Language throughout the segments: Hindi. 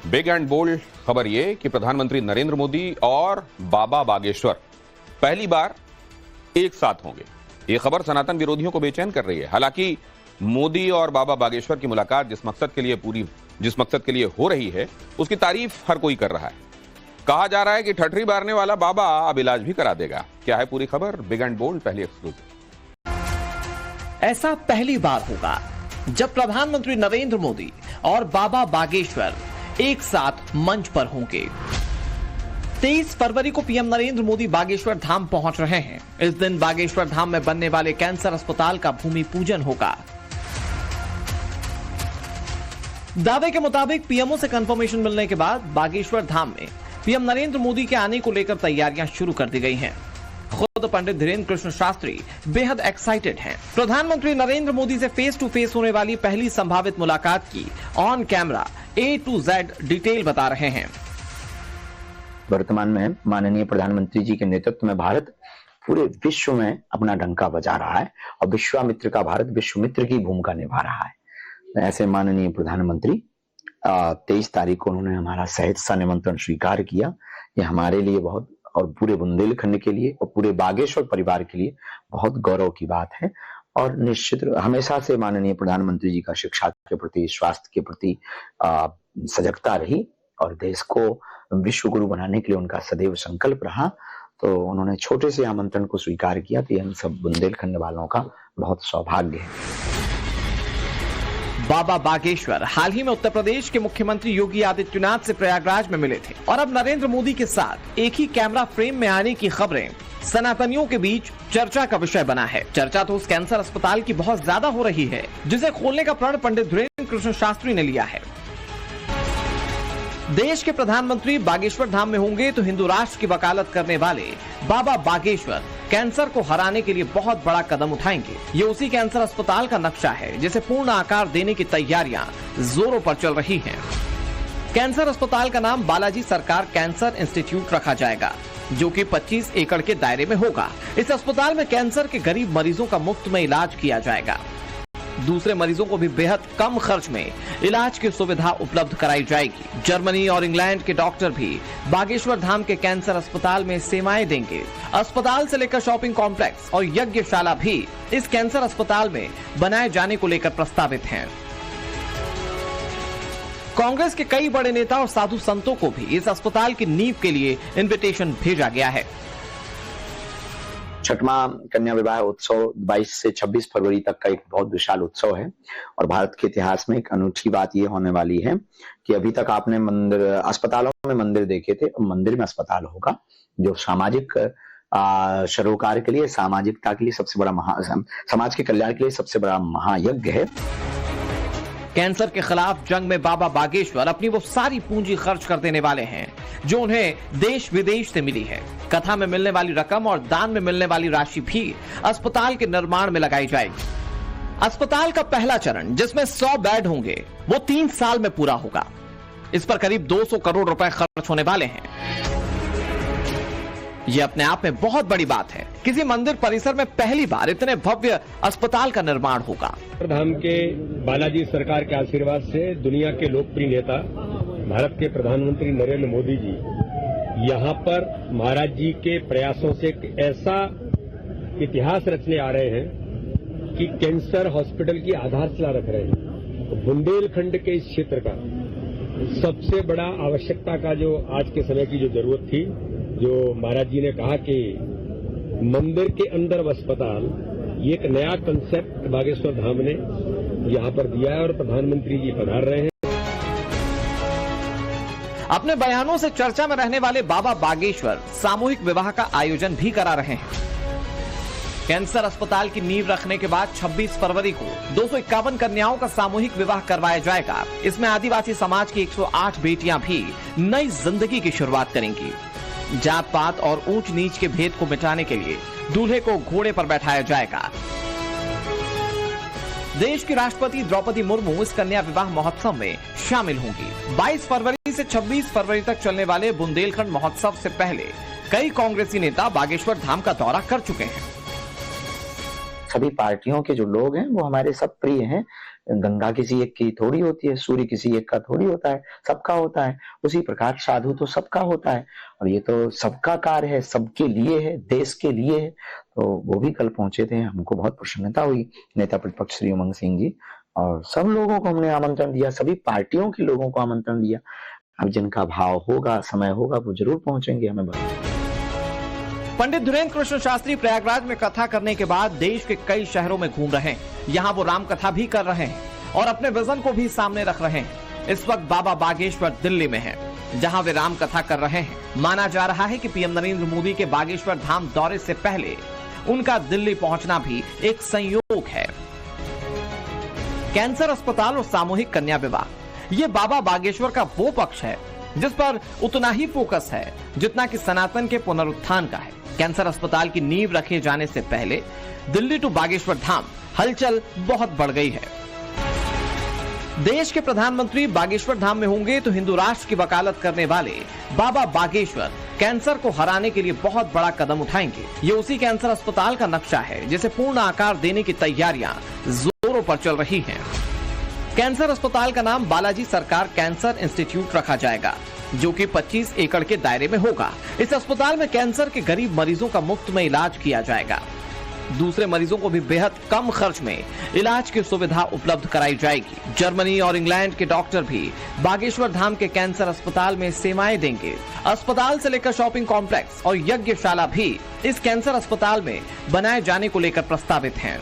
बिग एंड बोल्ड खबर यह कि प्रधानमंत्री नरेंद्र मोदी और बाबा बागेश्वर पहली बार एक साथ होंगे। यह खबर सनातन विरोधियों को बेचैन कर रही है। हालांकि मोदी और बाबा बागेश्वर की मुलाकात जिस मकसद के लिए हो रही है, उसकी तारीफ हर कोई कर रहा है। कहा जा रहा है कि ठठरी मारने वाला बाबा अब इलाज भी करा देगा। क्या है पूरी खबर? बिग एंड बोल्ड पहली एक्सक्लूसिव। ऐसा पहली बार होगा जब प्रधानमंत्री नरेंद्र मोदी और बाबा बागेश्वर एक साथ मंच पर होंगे। 23 फरवरी को पीएम नरेंद्र मोदी बागेश्वर धाम पहुंच रहे हैं। इस दिन बागेश्वर धाम में बनने वाले कैंसर अस्पताल का भूमि पूजन होगा। दावे के मुताबिक पीएमओ से कंफर्मेशन मिलने के बाद बागेश्वर धाम में पीएम नरेंद्र मोदी के आने को लेकर तैयारियां शुरू कर दी गई हैं। खुद पंडित धीरेन्द्र कृष्ण शास्त्री बेहद एक्साइटेड हैं। प्रधानमंत्री नरेंद्र मोदी से फेस टू फेस होने वाली पहली संभावित मुलाकात की on camera A to Z detail बता रहे हैं। वर्तमान में माननीय प्रधानमंत्री जी के नेतृत्व में भारत पूरे विश्व में अपना डंका बजा रहा है और विश्वामित्र का भारत विश्वमित्र की भूमिका निभा रहा है। ऐसे माननीय प्रधानमंत्री 23 तारीख को उन्होंने हमारा सहज निमंत्रण स्वीकार किया। ये हमारे लिए बहुत और पूरे बुंदेलखंड के लिए और पूरे बागेश्वर परिवार के लिए बहुत गौरव की बात है। और निश्चित हमेशा से माननीय प्रधानमंत्री जी का शिक्षा के प्रति, स्वास्थ्य के प्रति सजगता रही और देश को विश्व गुरु बनाने के लिए उनका सदैव संकल्प रहा। तो उन्होंने छोटे से आमंत्रण को स्वीकार किया। तो हम सब बुंदेलखंड वालों का बहुत सौभाग्य है। बाबा बागेश्वर हाल ही में उत्तर प्रदेश के मुख्यमंत्री योगी आदित्यनाथ से प्रयागराज में मिले थे और अब नरेंद्र मोदी के साथ एक ही कैमरा फ्रेम में आने की खबरें सनातनियों के बीच चर्चा का विषय बना है। चर्चा तो उस कैंसर अस्पताल की बहुत ज्यादा हो रही है जिसे खोलने का प्रण पंडित धीरेन्द्र कृष्ण शास्त्री ने लिया है। देश के प्रधानमंत्री बागेश्वर धाम में होंगे तो हिंदू राष्ट्र की वकालत करने वाले बाबा बागेश्वर कैंसर को हराने के लिए बहुत बड़ा कदम उठाएंगे। ये उसी कैंसर अस्पताल का नक्शा है जिसे पूर्ण आकार देने की तैयारियां जोरों पर चल रही हैं। कैंसर अस्पताल का नाम बालाजी सरकार कैंसर इंस्टीट्यूट रखा जाएगा, जो कि 25 एकड़ के दायरे में होगा। इस अस्पताल में कैंसर के गरीब मरीजों का मुफ्त में इलाज किया जाएगा। दूसरे मरीजों को भी बेहद कम खर्च में इलाज की सुविधा उपलब्ध कराई जाएगी। जर्मनी और इंग्लैंड के डॉक्टर भी बागेश्वर धाम के कैंसर अस्पताल में सेवाएं देंगे। अस्पताल से लेकर शॉपिंग कॉम्प्लेक्स और यज्ञशाला भी इस कैंसर अस्पताल में बनाए जाने को लेकर प्रस्तावित हैं। कांग्रेस के कई बड़े नेता और साधु संतों को भी इस अस्पताल की नींव के लिए इन्विटेशन भेजा गया है। छठवां कन्या विवाह उत्सव 22 से 26 फरवरी तक का एक बहुत विशाल उत्सव है और भारत के इतिहास में एक अनूठी बात ये होने वाली है कि अभी तक आपने मंदिर, अस्पतालों में मंदिर देखे थे, अब मंदिर में अस्पताल होगा, जो सामाजिक सरोकार के लिए, सामाजिकता के लिए सबसे बड़ा समाज के कल्याण के लिए सबसे बड़ा महायज्ञ है। कैंसर के खिलाफ जंग में बाबा बागेश्वर अपनी वो सारी पूंजी खर्च कर देने वाले हैं जो उन्हें देश विदेश से मिली है। कथा में मिलने वाली रकम और दान में मिलने वाली राशि भी अस्पताल के निर्माण में लगाई जाएगी। अस्पताल का पहला चरण, जिसमें 100 बेड होंगे, वो 3 साल में पूरा होगा। इस पर करीब 200 करोड़ रुपए खर्च होने वाले हैं। ये अपने आप में बहुत बड़ी बात है। किसी मंदिर परिसर में पहली बार इतने भव्य अस्पताल का निर्माण होगा। धाम के बालाजी सरकार के आशीर्वाद से दुनिया के लोकप्रिय नेता भारत के प्रधानमंत्री नरेंद्र मोदी जी यहाँ पर महाराज जी के प्रयासों से एक ऐसा इतिहास रचने आ रहे हैं कि कैंसर हॉस्पिटल की आधारशिला रख रहे हैं। बुंदेलखंड के इस क्षेत्र का सबसे बड़ा आवश्यकता का जो आज के समय की जो जरूरत थी, जो महाराज जी ने कहा कि मंदिर के अंदर अस्पताल, ये एक नया कंसेप्ट बागेश्वर धाम ने यहाँ पर दिया है और प्रधानमंत्री जी पधार रहे हैं। अपने बयानों से चर्चा में रहने वाले बाबा बागेश्वर सामूहिक विवाह का आयोजन भी करा रहे हैं। कैंसर अस्पताल की नींव रखने के बाद 26 फरवरी को 251 कन्याओं का सामूहिक विवाह करवाया जाएगा। इसमें आदिवासी समाज की 108 बेटियां भी नई जिंदगी की शुरुआत करेंगी। जात पात और ऊंच नीच के भेद को मिटाने के लिए दूल्हे को घोड़े पर बैठाया जाएगा। देश की राष्ट्रपति द्रौपदी मुर्मू इस कन्या विवाह महोत्सव में शामिल होंगी। 22 फरवरी से 26 फरवरी तक चलने वाले बुंदेलखंड महोत्सव से पहले कई कांग्रेसी नेता बागेश्वर धाम का दौरा कर चुके हैं। सभी पार्टियों के जो लोग हैं वो हमारे सब प्रिय हैं, गंगा किसी एक की थोड़ी होती है, सूर्य किसी एक का थोड़ी होता है, सबका होता है। उसी प्रकार साधु तो सबका होता है और ये तो सबका कार्य है, सबके लिए है, देश के लिए है। तो वो भी कल पहुंचे थे, हमको बहुत प्रसन्नता हुई। नेता प्रतिपक्ष श्री उमंग सिंह जी और सब लोगों को हमने आमंत्रण दिया, सभी पार्टियों के लोगों को आमंत्रण दिया। अब जिनका भाव होगा, समय होगा, वो जरूर पहुंचेंगे। हमें पंडित धीरेन्द्र कृष्ण शास्त्री प्रयागराज में कथा करने के बाद देश के कई शहरों में घूम रहे हैं। यहाँ वो राम कथा भी कर रहे हैं और अपने विजन को भी सामने रख रहे हैं। इस वक्त बाबा बागेश्वर दिल्ली में हैं, जहाँ वे राम कथा कर रहे हैं। माना जा रहा है कि पीएम नरेंद्र मोदी के बागेश्वर धाम दौरे से पहले उनका दिल्ली पहुंचना भी एक संयोग है। कैंसर अस्पताल और सामूहिक कन्या विवाह, ये बाबा बागेश्वर का वो पक्ष है जिस पर उतना ही फोकस है जितना कि सनातन के पुनरुत्थान का है। कैंसर अस्पताल की नींव रखे जाने से पहले दिल्ली टू बागेश्वर धाम हलचल बहुत बढ़ गई है। देश के प्रधानमंत्री बागेश्वर धाम में होंगे तो हिंदू राष्ट्र की वकालत करने वाले बाबा बागेश्वर कैंसर को हराने के लिए बहुत बड़ा कदम उठाएंगे। ये उसी कैंसर अस्पताल का नक्शा है जिसे पूर्ण आकार देने की तैयारियां जोरों पर चल रही हैं। कैंसर अस्पताल का नाम बालाजी सरकार कैंसर इंस्टीट्यूट रखा जाएगा, जो कि 25 एकड़ के दायरे में होगा। इस अस्पताल में कैंसर के गरीब मरीजों का मुफ्त में इलाज किया जाएगा। दूसरे मरीजों को भी बेहद कम खर्च में इलाज की सुविधा उपलब्ध कराई जाएगी। जर्मनी और इंग्लैंड के डॉक्टर भी बागेश्वर धाम के कैंसर अस्पताल में सेवाएं देंगे। अस्पताल से लेकर शॉपिंग कॉम्प्लेक्स और यज्ञशाला भी इस कैंसर अस्पताल में बनाए जाने को लेकर प्रस्तावित हैं।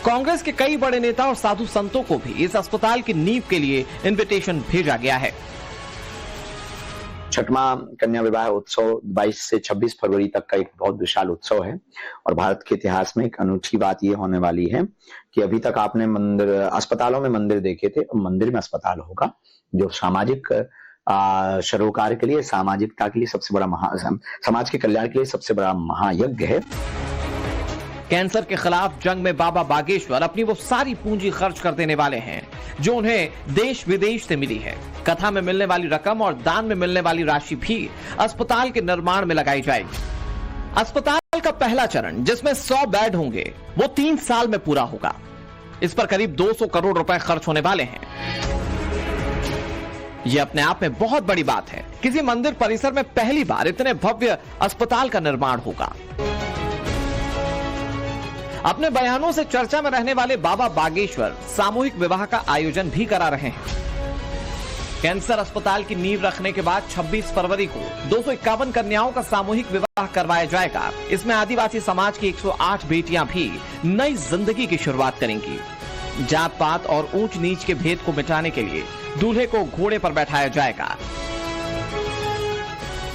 कांग्रेस के कई बड़े नेता और साधु संतों को भी इस अस्पताल की नींव के लिए इनविटेशन भेजा गया है। छठवां कन्या विवाह उत्सव 22 से 26 फरवरी तक का एक बहुत विशाल उत्सव है और भारत के इतिहास में एक अनूठी बात ये होने वाली है कि अभी तक आपने मंदिर, अस्पतालों में मंदिर देखे थे, अब मंदिर में अस्पताल होगा, जो सामाजिक सरोकार के लिए, सामाजिकता के लिए सबसे बड़ा समाज के कल्याण के लिए सबसे बड़ा महायज्ञ है। कैंसर के खिलाफ जंग में बाबा बागेश्वर अपनी वो सारी पूंजी खर्च कर देने वाले हैं जो उन्हें देश विदेश से मिली है। कथा में मिलने वाली रकम और दान में मिलने वाली राशि भी अस्पताल के निर्माण में लगाई जाएगी। अस्पताल का पहला चरण, जिसमें 100 बेड होंगे, वो 3 साल में पूरा होगा। इस पर करीब 200 करोड़ रुपए खर्च होने वाले हैं। यह अपने आप में बहुत बड़ी बात है। किसी मंदिर परिसर में पहली बार इतने भव्य अस्पताल का निर्माण होगा। अपने बयानों से चर्चा में रहने वाले बाबा बागेश्वर सामूहिक विवाह का आयोजन भी करा रहे हैं। कैंसर अस्पताल की नींव रखने के बाद 26 फरवरी को 251 कन्याओं का सामूहिक विवाह करवाया जाएगा। इसमें आदिवासी समाज की 108 बेटियां भी नई जिंदगी की शुरुआत करेंगी। जात पात और ऊंच नीच के भेद को मिटाने के लिए दूल्हे को घोड़े पर बैठाया जाएगा।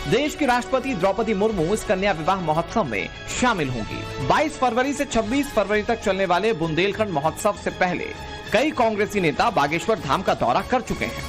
देश की राष्ट्रपति द्रौपदी मुर्मू इस कन्या विवाह महोत्सव में शामिल होंगी। 22 फरवरी से 26 फरवरी तक चलने वाले बुंदेलखंड महोत्सव से पहले कई कांग्रेसी नेता बागेश्वर धाम का दौरा कर चुके हैं।